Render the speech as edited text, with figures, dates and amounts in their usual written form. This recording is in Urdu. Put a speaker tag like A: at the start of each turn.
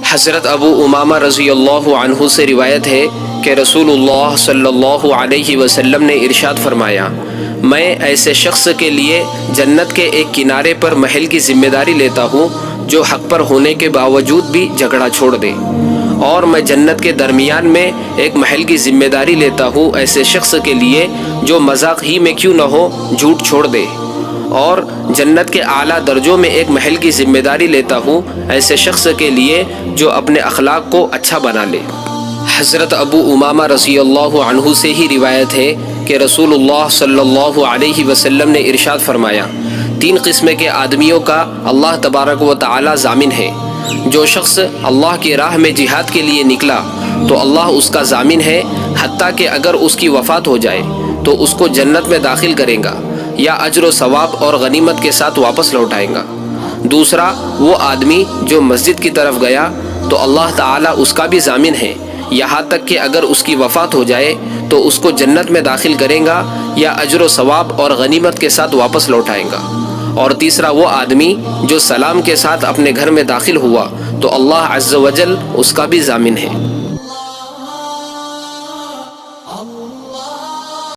A: حضرت ابو امامہ رضی اللہ عنہ سے روایت ہے کہ رسول اللہ صلی اللہ علیہ وسلم نے ارشاد فرمایا، میں ایسے شخص کے لیے جنت کے ایک کنارے پر محل کی ذمہ داری لیتا ہوں جو حق پر ہونے کے باوجود بھی جھگڑا چھوڑ دے، اور میں جنت کے درمیان میں ایک محل کی ذمہ داری لیتا ہوں ایسے شخص کے لیے جو مذاق ہی میں کیوں نہ ہو جھوٹ چھوڑ دے، اور جنت کے اعلیٰ درجوں میں ایک محل کی ذمہ داری لیتا ہوں ایسے شخص کے لیے جو اپنے اخلاق کو اچھا بنا لے۔ حضرت ابو امامہ رضی اللہ عنہ سے ہی روایت ہے کہ رسول اللہ صلی اللہ علیہ وسلم نے ارشاد فرمایا، 3 قسم کے آدمیوں کا اللہ تبارک و تعالی ضامن ہے۔ جو شخص اللہ کی راہ میں جہاد کے لیے نکلا تو اللہ اس کا ضامن ہے، حتیٰ کہ اگر اس کی وفات ہو جائے تو اس کو جنت میں داخل کرے گا یا اجر و ثواب اور غنیمت کے ساتھ واپس لوٹائے گا۔ دوسرا، وہ آدمی جو مسجد کی طرف گیا تو اللہ تعالیٰ اس کا بھی ضامن ہے، یہاں تک کہ اگر اس کی وفات ہو جائے تو اس کو جنت میں داخل کرے گا یا اجر و ثواب اور غنیمت کے ساتھ واپس لوٹائے گا۔ اور تیسرا، وہ آدمی جو سلام کے ساتھ اپنے گھر میں داخل ہوا تو اللہ عز و جل اس کا بھی ضامن ہے۔